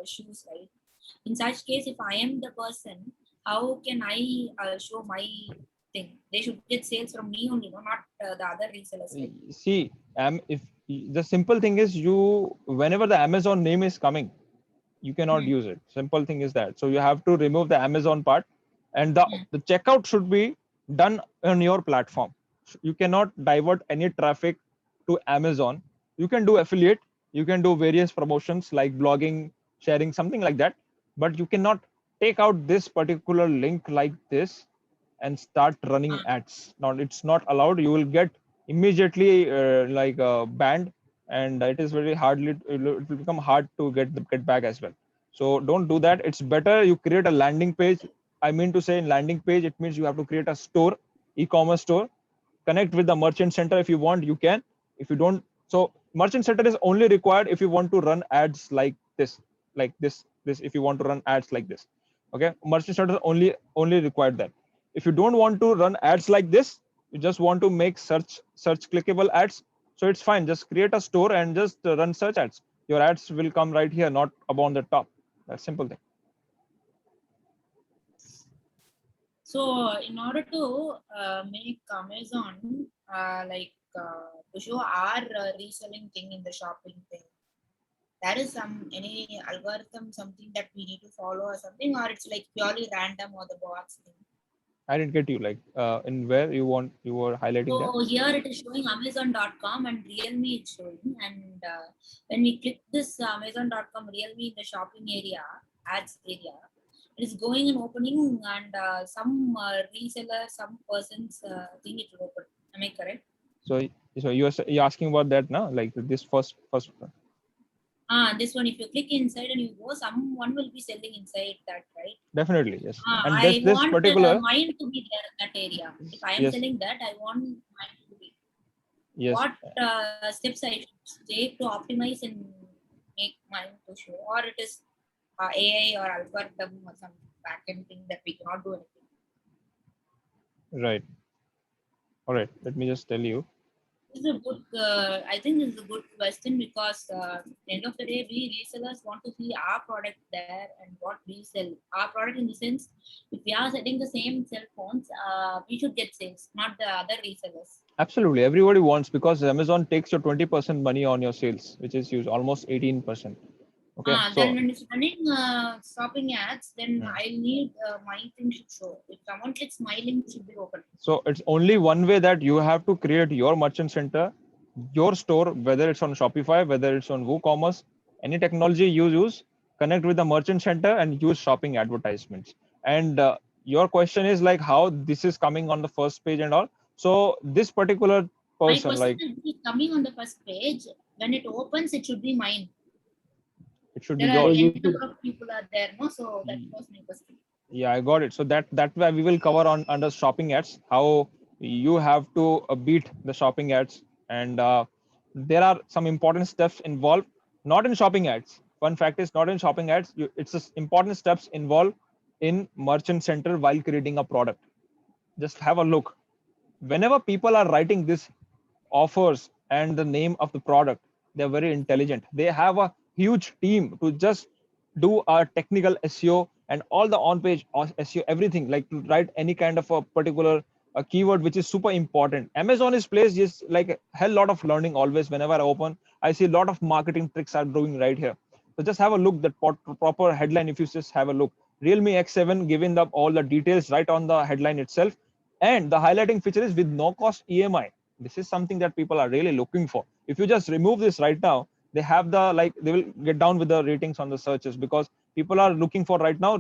shoes, right? In such case, if I am the person, how can I show my thing? They should get sales from me only, no, not the other resellers. Right? See, if the simple thing is whenever the Amazon name is coming, you cannot use it. Simple thing is that. So you have to remove the Amazon part, and the checkout should be done on your platform. You cannot divert any traffic to Amazon. You can do affiliate, you can do various promotions like blogging, sharing, something like that, but you cannot take out this particular link like this and start running ads. Now it's not allowed. You will get immediately banned, and it is very hardly, it will become hard to get back as well. So don't do that. It's better you create a landing page. I mean to say, in landing page, it means you have to create a store, e-commerce store, connect with the merchant center. If you want, you can. If you don't, so merchant center is only required if you want to run ads like this, if you want to run ads like this. Okay, merchant center only required that. If you don't want to run ads like this, you just want to make search clickable ads, so it's fine. Just create a store and just run search ads. Your ads will come right here, not up on the top. That's simple thing. So in order to make Amazon to show our reselling thing in the shopping thing, there is any algorithm, something that we need to follow or something, or it's like purely random or the box thing? I didn't get you. Like in where you were highlighting that? So here it is showing Amazon.com and Realme is showing, and when we click this Amazon.com Realme in the shopping area, ads area, it is going and opening, and some reseller, some person's thing it will open. Am I correct? So you're asking about that now, like this first. This one, if you click inside and you go, someone will be selling inside that, right? Definitely, yes. And I this want particular mine to be there in that area. If I am selling that, I want mine to be. Yes. What steps I should take to optimize and make mine to show, or it is AI or algorithm or some backend thing that we cannot do anything. Right. All right. Let me just tell you. This is a good. I think this is a good question, because at the end of the day, we resellers want to see our product there and what we sell. Our product, in the sense, if we are selling the same cell phones, we should get sales, not the other resellers. Absolutely, everybody wants, because Amazon takes your 20% money on your sales, which is huge, almost 18%. Okay. Then when it's running shopping ads, then I need my thing should show. If someone clicks, my link should be open. So it's only one way, that you have to create your merchant center, your store, whether it's on Shopify, whether it's on WooCommerce, any technology you use, connect with the merchant center and use shopping advertisements. And your question is like how this is coming on the first page and all. So this particular person, like is coming on the first page, when it opens, it should be mine. It should be number of people are there, no? So that was my question. Yeah, I got it. So that way we will cover on under shopping ads, how you have to beat the shopping ads, and there are some important steps involved. Not in shopping ads. Fun fact is, not in shopping ads. It's just important steps involved in merchant center while creating a product. Just have a look. Whenever people are writing this offers and the name of the product, they're very intelligent. They have a huge team to just do a technical SEO and all the on-page SEO, everything, like to write any kind of a particular keyword, which is super important. Amazon is placed just like a hell lot of learning always. Whenever I open, I see a lot of marketing tricks are doing right here. So just have a look, that proper headline. If you just have a look, Realme X7, giving up all the details right on the headline itself. And the highlighting feature is with no cost EMI. This is something that people are really looking for. If you just remove this right now, they have the they will get down with the ratings on the searches, because people are looking for right now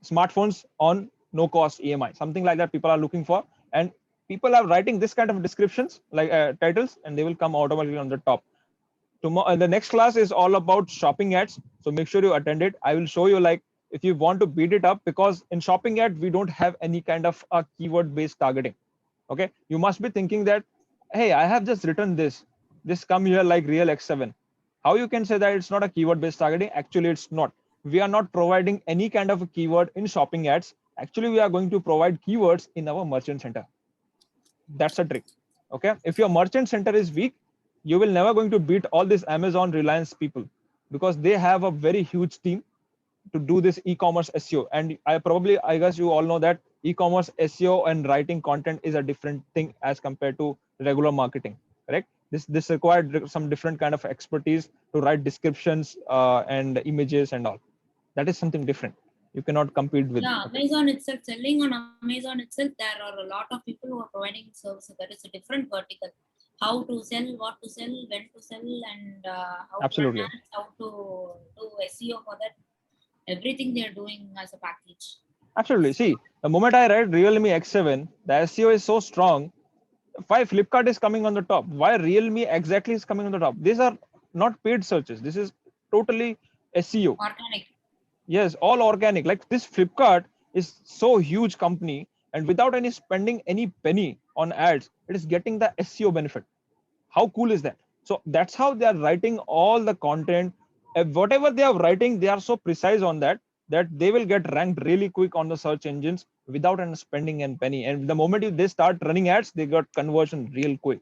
smartphones on no cost EMI, something like that people are looking for, and people are writing this kind of descriptions, like titles, and they will come automatically on the top. Tomorrow, the next class is all about shopping ads, so make sure you attend it. I will show you, like, if you want to beat it up, because in shopping ad we don't have any kind of a keyword based targeting. Okay, you must be thinking that, hey, I have just written this come here like Real X7. How you can say that it's not a keyword based targeting? Actually, it's not. We are not providing any kind of a keyword in shopping ads. Actually, we are going to provide keywords in our merchant center. That's a trick. Okay, if your merchant center is weak, you will never going to beat all these Amazon, Reliance people, because they have a very huge team. to do this e-commerce SEO. And I guess you all know that e-commerce SEO and writing content is a different thing as compared to regular marketing, correct? This required some different kind of expertise to write descriptions and images and all. That is something different. You cannot compete with. Yeah, Amazon itself, selling on Amazon itself, there are a lot of people who are providing services. That is a different vertical. How to sell, what to sell, when to sell, and how Absolutely. to run ads, how to do SEO for that. Everything they are doing as a package. Absolutely. See, the moment I read Realme X7, the SEO is so strong. Why Flipkart is coming on the top? Why Realme exactly is coming on the top? These are not paid searches. This is totally SEO. Organic. Yes, all organic. Like this Flipkart is so huge company, and without any spending any penny on ads, it is getting the SEO benefit. How cool is that? So that's how they are writing all the content. Whatever they are writing, they are so precise on that they will get ranked really quick on the search engines without any spending and penny. And the moment they start running ads, they got conversion real quick.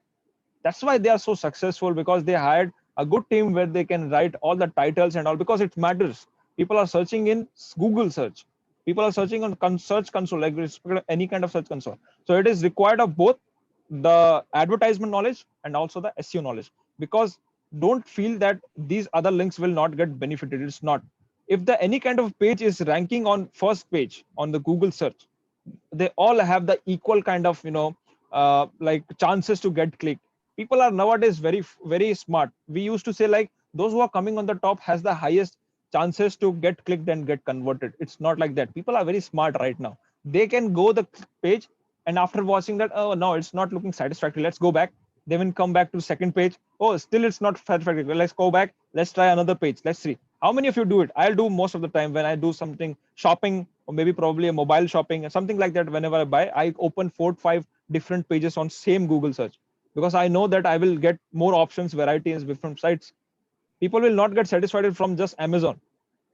That's why they are so successful, because they hired a good team where they can write all the titles and all, because it matters. People are searching in Google search. People are searching on search console, like any kind of search console. So it is required of both the advertisement knowledge and also the SEO knowledge, because don't feel that these other links will not get benefited. It's not. If the any kind of page is ranking on first page on the Google search, they all have the equal kind of like chances to get clicked. People are nowadays very smart. We used to say like those who are coming on the top has the highest chances to get clicked and get converted. It's not like that. People are very smart right now. They can go the page, and after watching that, oh no, it's not looking satisfactory, let's go back. They will come back to second page. Oh, still it's not satisfactory, let's go back, let's try another page, let's see. How many of you do it? I'll do most of the time when I do something shopping, or maybe probably a mobile shopping or something like that. Whenever I buy, I open 4 5 different pages on same Google search, because I know that I will get more options, varieties, different sites. People will not get satisfied from just Amazon.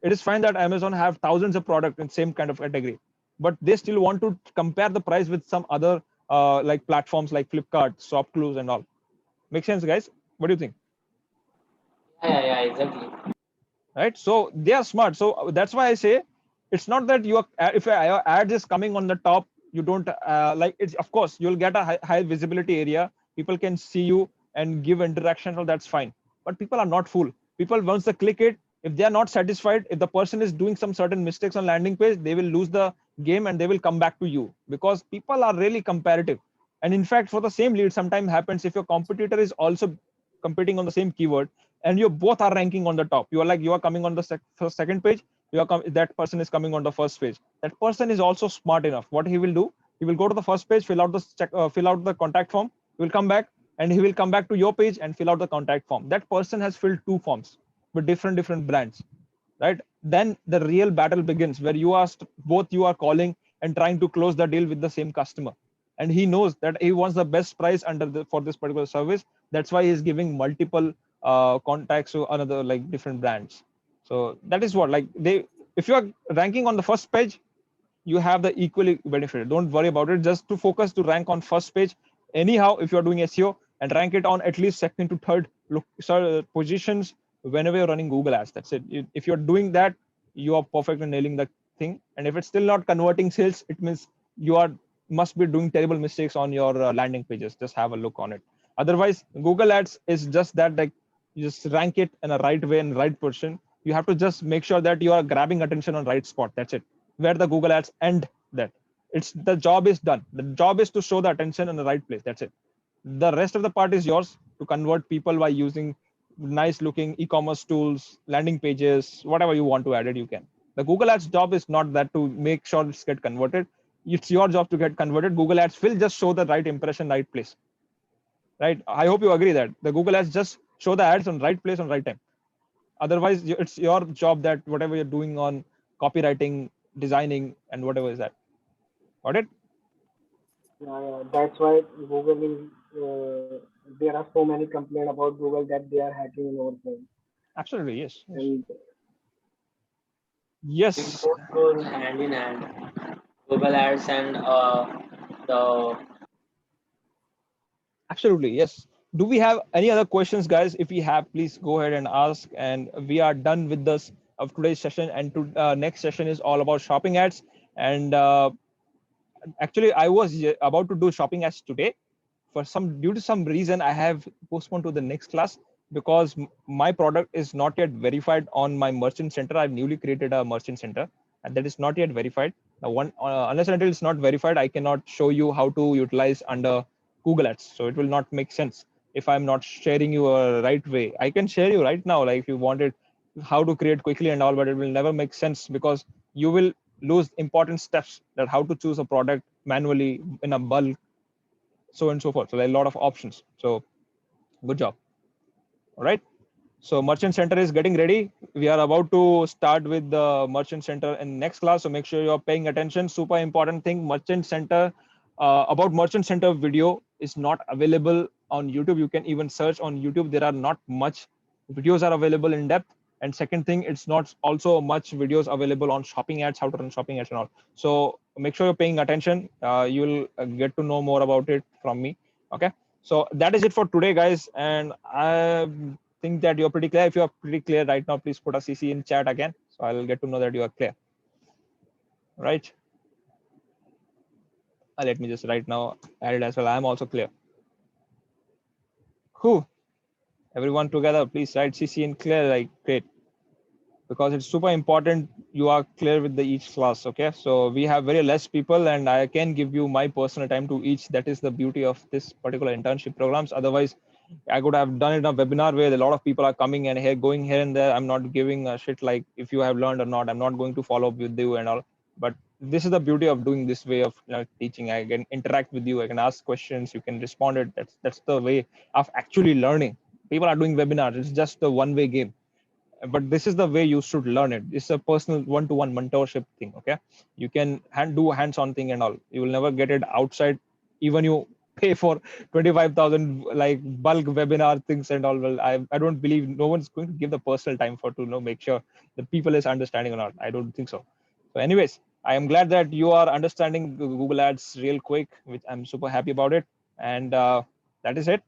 It is fine that Amazon have thousands of products in same kind of category, but they still want to compare the price with some other like platforms like Flipkart, Shopclue and all. Make sense, guys? What do you think? Yeah, exactly. Right, so they are smart. So that's why I say it's not that you are, if your ad is coming on the top, you don't like it's, of course you'll get a high visibility area, people can see you and give interaction, so that's fine. But people are not fool. People, once they click it, if they are not satisfied, if the person is doing some certain mistakes on landing page, they will lose the game and they will come back to you, because people are really comparative. And in fact, for the same lead, sometimes happens if your competitor is also competing on the same keyword, and you both are ranking on the top, you are like, you are coming on the second page, that person is coming on the first page. That person is also smart enough. What he will do, he will go to the first page, fill out the contact form, he will come back, and he will come back to your page and fill out the contact form. That person has filled 2 forms with different brands, right? Then the real battle begins, where both you are calling and trying to close the deal with the same customer. And he knows that he wants the best price for this particular service. That's why he's giving multiple contacts to another, like different brands. So that is what, like, if you are ranking on the first page, you have the equally benefit. Don't worry about it. Just to focus to rank on first page. Anyhow, if you're doing SEO, and rank it on at least second to third positions whenever you're running Google ads. That's it. If you're doing that, you are perfectly nailing the thing. And if it's still not converting sales, it means you must be doing terrible mistakes on your landing pages. Just have a look on it. Otherwise, Google ads is just that, like, you just rank it in a right way and right position. You have to just make sure that you are grabbing attention on right spot. That's it. Where the Google ads end, that it's the job is done. The job is to show the attention in the right place. That's it. The rest of the part is yours to convert people by using nice looking e-commerce tools, landing pages, whatever you want to add it, you can. The Google ads job is not that to make sure it's get converted. It's your job to get converted. Google ads will just show the right impression, right place. Right? I hope you agree that the Google ads just show the ads on right place on right time. Otherwise, it's your job that whatever you're doing on copywriting, designing, and whatever is that. Got it? Yeah, that's why Google is. There are so many complaints about Google that they are hacking in our phone. Absolutely, yes. And It Yes. both goes hand in hand. Google Ads and the Absolutely, yes. Do we have any other questions, guys? If we have, please go ahead and ask. And we are done with this of today's session, and to next session is all about shopping ads. And actually, I was about to do shopping ads today. Due to some reason, I have postponed to the next class because my product is not yet verified on my merchant center. I've newly created a merchant center, and that is not yet verified. Now, unless and until it's not verified, I cannot show you how to utilize under Google Ads. So it will not make sense if I'm not sharing you a right way. I can share you right now, like if you wanted how to create quickly and all, but it will never make sense because you will lose important steps, that how to choose a product manually in a bulk, so and so forth. So there are a lot of options. So good job. All right. So merchant center is getting ready. We are about to start with the merchant center in next class. So make sure you're paying attention. Super important thing, merchant center. About merchant center video is not available on YouTube. You can even search on YouTube. There are not much videos are available in depth. And second thing, it's not also much videos available on shopping ads, how to run shopping ads and all. So make sure you're paying attention. You will get to know more about it from me. Okay. So that is it for today, guys. And I think that you're pretty clear. If you are pretty clear right now, please put a CC in chat again. So I'll get to know that you are clear. Right. Let me just right now add it as well. I'm also clear. Who? Everyone together, please write CC in clear, like great. Because it's super important you are clear with the each class. Okay, so we have very less people and I can give you my personal time to each. That is the beauty of this particular internship programs. Otherwise I could have done it in a webinar where a lot of people are coming and here going here and there. I'm not giving a shit like if you have learned or not. I'm not going to follow up with you and all. But this is the beauty of doing this way of teaching. I can interact with you. I can ask questions. You can respond it. That's the way of actually learning. People are doing webinars. It's just a one-way game. But this is the way you should learn it. It's a personal one-to-one mentorship thing. Okay, you can do hands-on thing and all. You will never get it outside. Even you pay for 25,000 like bulk webinar things and all. Well, I don't believe no one's going to give the personal time for to make sure the people is understanding or not. I don't think so. So anyways, I am glad that you are understanding Google Ads real quick, which I'm super happy about it. And that is it.